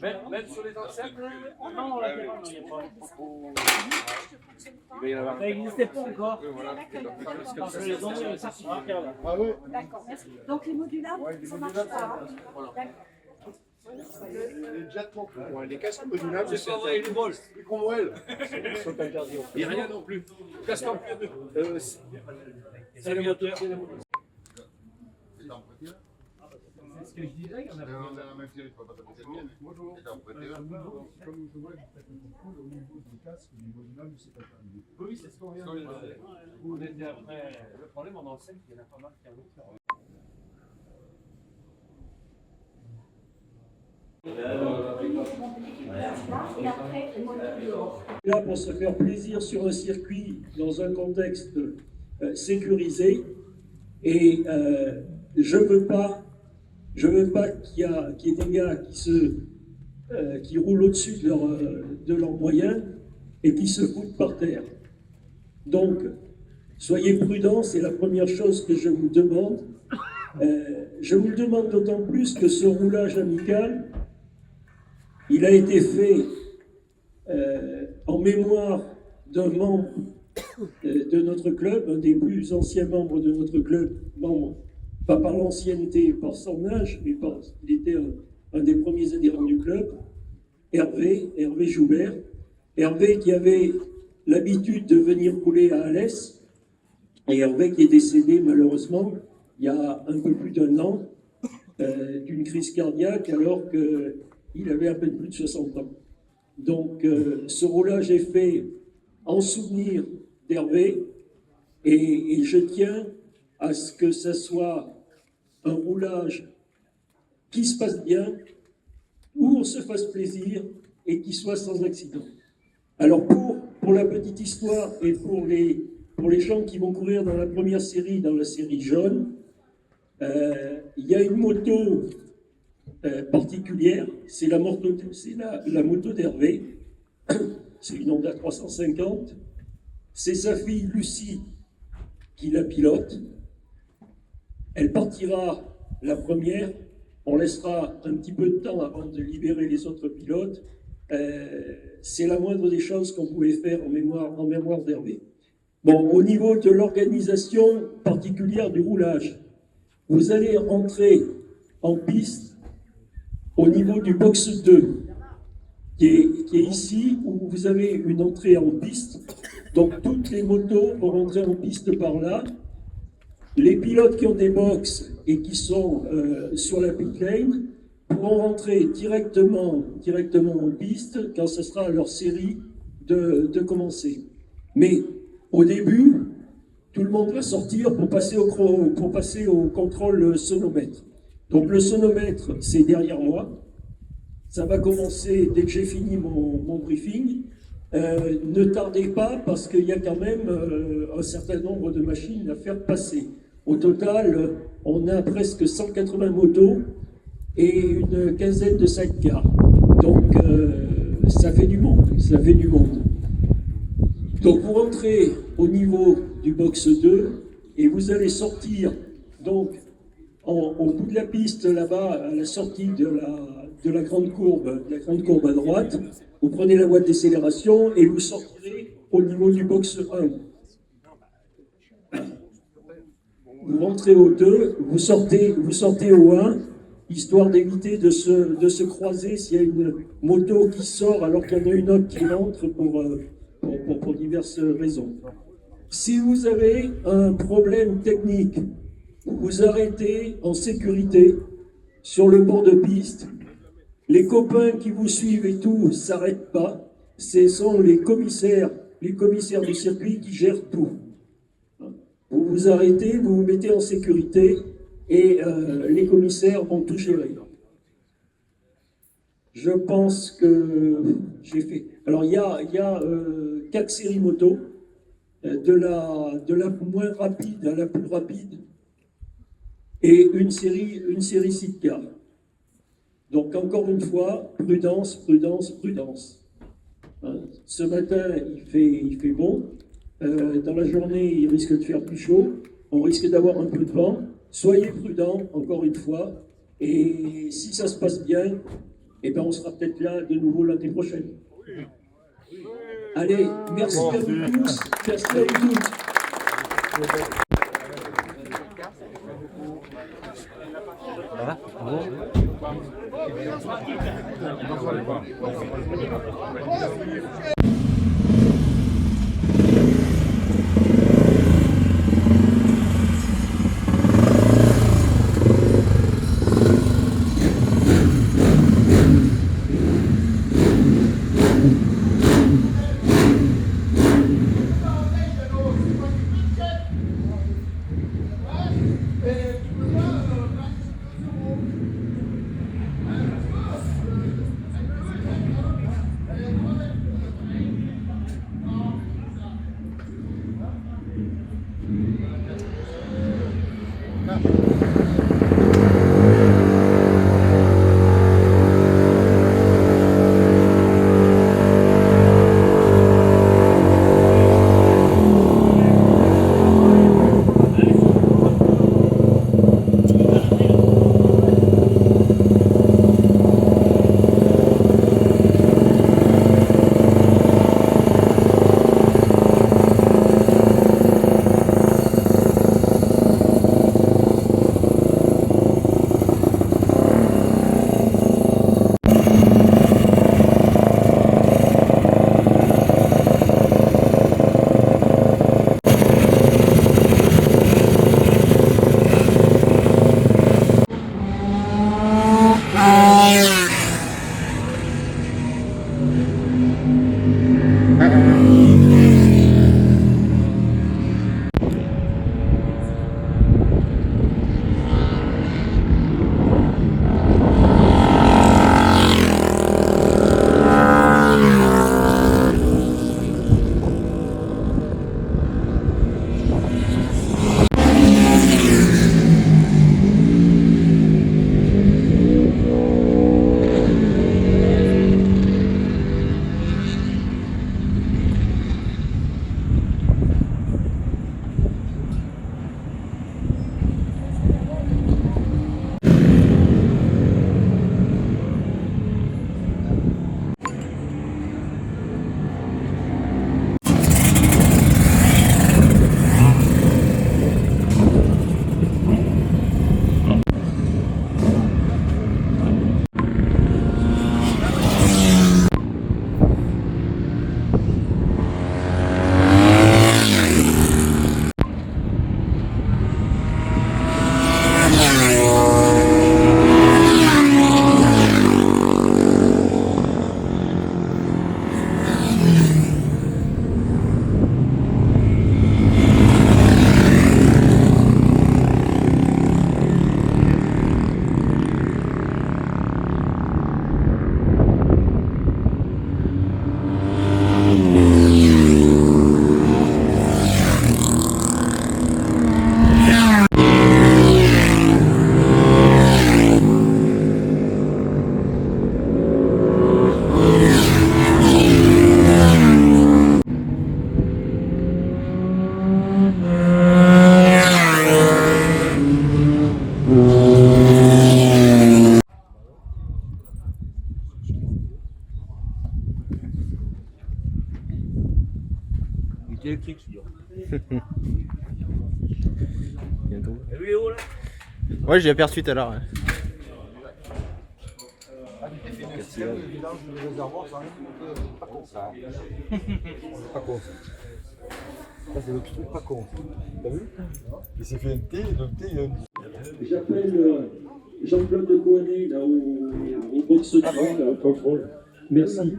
Même sur les enceintes? Non, la terrasse, il n'y a pas. Il va y en avoir. Ça n'existait pas encore. Voilà. Je les donner le certificat là. Ah oui. D'accord, merci. Donc les modulables, ça marche pas. Hein. D'accord. Les jets non plus. Ouais, les casques modulables, C'est pas vrai, les vols. les Cromwell. Sont interdits. Il n'y a rien non plus. Casque en plus. C'est le moteur. C'est en prêté là? C'est ce que je disais. On a la même série, tu peux pas taper cette mienne. Bonjour. C'est en prêté là? Comme je vois, vous faites un contrôle au niveau des casques, au niveau du lame, c'est pas terminé. Oui, c'est ce qu'on vient de dire. On était après. Le problème, on enseigne qu'il y en a pas mal qui en ont. Et après, le module dehors. Là, pour se faire plaisir sur un circuit dans un contexte sécurisé, et je veux pas qu'il y ait des gars qui roulent au-dessus de leurs moyens et qui se foutent par terre. Donc, soyez prudents, c'est la première chose que je vous demande. Je vous le demande d'autant plus que ce roulage amical, il a été fait en mémoire d'un membre de notre club, un des plus anciens membres de notre club, membre, pas par l'ancienneté, par son âge, mais il était un des premiers adhérents du club, Hervé Joubert. Hervé qui avait l'habitude de venir rouler à Alès, et Hervé qui est décédé malheureusement il y a un peu plus d'un an d'une crise cardiaque alors qu'il avait à peine plus de 60 ans. Donc ce roulage est fait en souvenir d'Hervé et je tiens à ce que ce soit un roulage qui se passe bien, où on se fasse plaisir et qui soit sans accident. Alors pour la petite histoire et pour les gens qui vont courir dans la première série, dans la série jaune, il y a une moto particulière, c'est la moto d'Hervé, c'est une Honda 350, c'est sa fille Lucie qui la pilote, elle partira la première, on laissera un petit peu de temps avant de libérer les autres pilotes, c'est la moindre des choses qu'on pouvait faire en mémoire d'Hervé. Bon, au niveau de l'organisation particulière du roulage, vous allez entrer en piste au niveau du box 2, qui est ici, où vous avez une entrée en piste. Donc toutes les motos vont rentrer en piste par là. Les pilotes qui ont des box et qui sont sur la pit lane pourront rentrer directement en piste quand ce sera leur série de commencer. Mais au début, tout le monde va sortir pour passer au contrôle sonomètre. Donc le sonomètre, c'est derrière moi. Ça va commencer dès que j'ai fini mon briefing. Ne tardez pas parce qu'il y a quand même un certain nombre de machines à faire passer. Au total, on a presque 180 motos et une quinzaine de sidecars. Donc ça fait du monde, Donc vous rentrez au niveau du box 2 et vous allez sortir donc au bout de la piste là-bas à la sortie de la grande courbe à droite. Vous prenez la voie de décélération et vous sortirez au niveau du box 1. Vous rentrez au 2, vous sortez au 1, histoire d'éviter de se croiser s'il y a une moto qui sort alors qu'il y en a une autre qui rentre pour diverses raisons. Si vous avez un problème technique, vous vous arrêtez en sécurité sur le bord de piste. Les copains qui vous suivent et tout ne s'arrêtent pas. Ce sont les commissaires du circuit qui gèrent tout. Vous vous arrêtez, vous vous mettez en sécurité et les commissaires vont tout gérer. Je pense que j'ai fait. Alors il y a 4 séries moto, de la moins rapide à la plus rapide, et une série sidecar. Donc encore une fois, prudence, prudence, prudence. Ce matin, il fait bon. Dans la journée, il risque de faire plus chaud. On risque d'avoir un peu de vent. Soyez prudents, encore une fois. Et si ça se passe bien, et ben on sera peut-être là de nouveau l'année prochaine. Allez, merci à vous tous, merci à vous toutes. électrique, celui-là. Bientôt. Et lui est où là? Ouais, j'ai aperçu tout à l'heure. Ouais. Le village du réservoir, ça arrive pas con ça. Pas con ça. Ça c'est le truc pas con. T'as vu? Il s'est fait un thé, donc thé il a un... J'appelle Jean-Claude de Coanet, là, au box de là, au contrôle. Merci.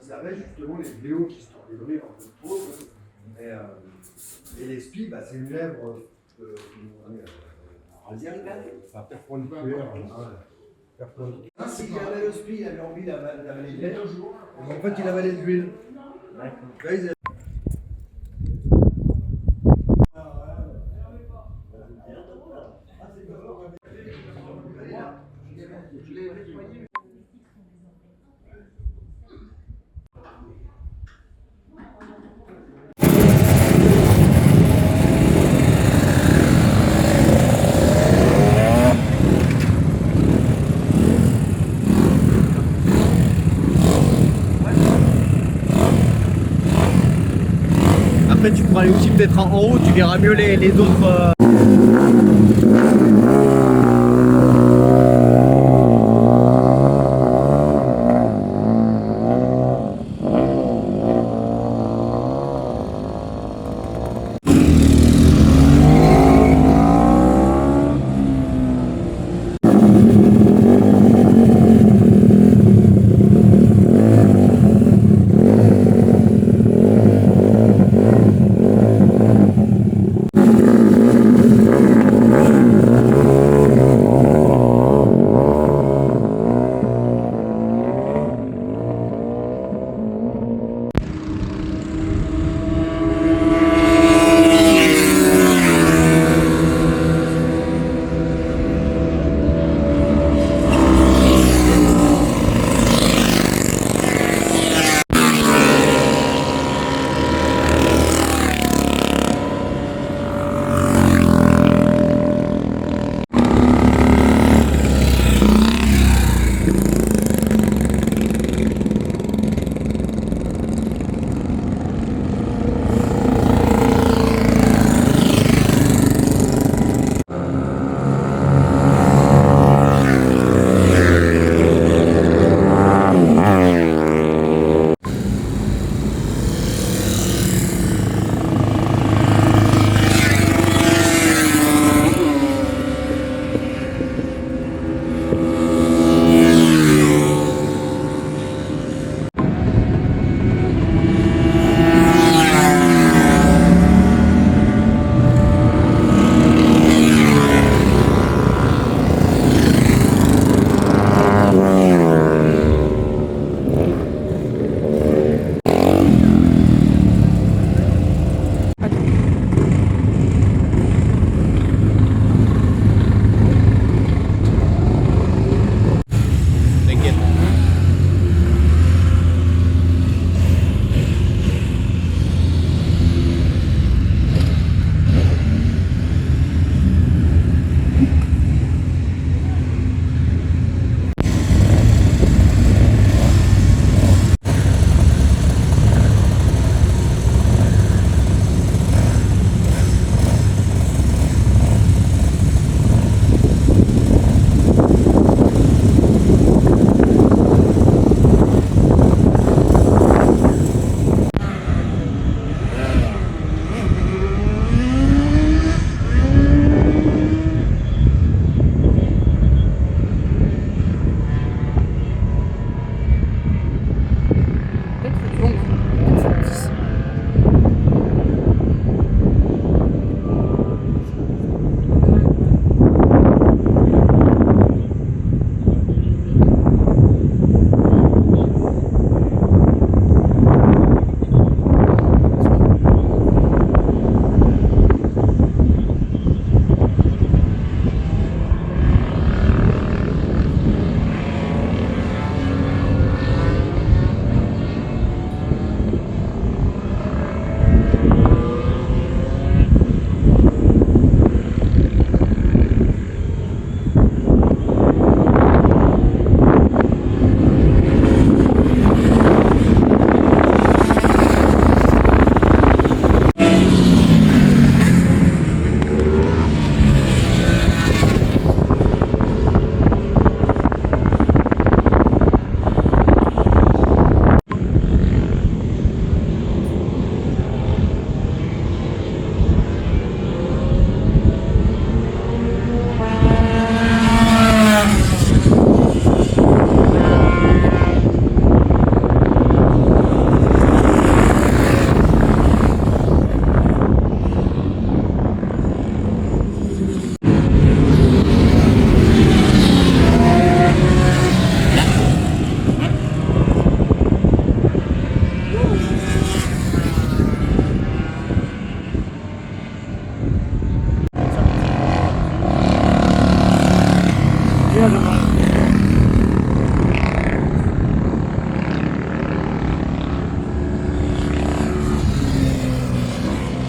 Ça va justement les vidéos qui sont délivrées par le pauvre. Et les spies, bah, c'est une lèvre perpendiculaire. S'il avait le spi, il avait envie d'avaler de l'huile. En fait, il avalait de l'huile. après tu pourras aller aussi peut-être en haut, tu verras mieux les autres.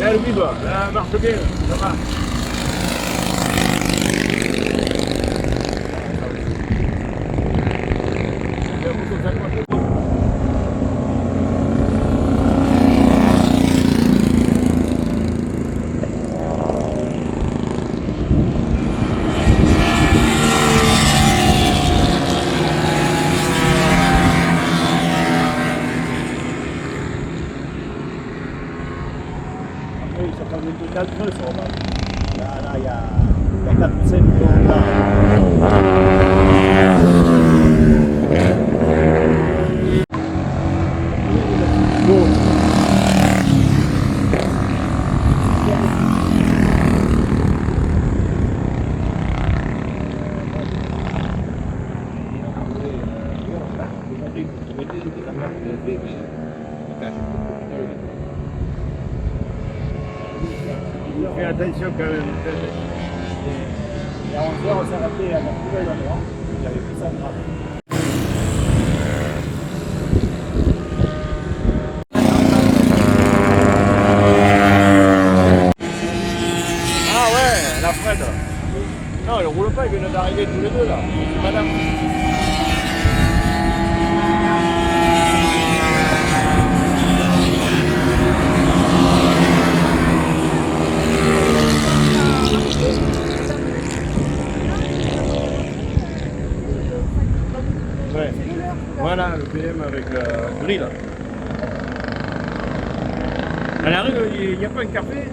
Elle vibre, elle marche bien, ça marche. 4 creux sur le bas. Là, il y a 4 ou 5 millions là. Fais attention quand même. Et à 11h, on s'est arrêté à la poubelle d'endroit. J'avais pris ça grave. Ah ouais, la Fred. Non, il roule pas, ils viennent d'arriver tous les deux là. Madame. Ouais. Voilà le BM avec le gris là. À la rue, il n'y a pas un café?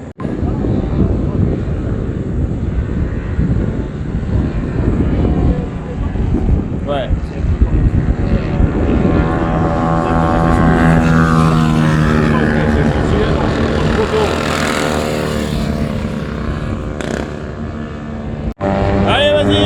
Ouais. Allez, vas-y!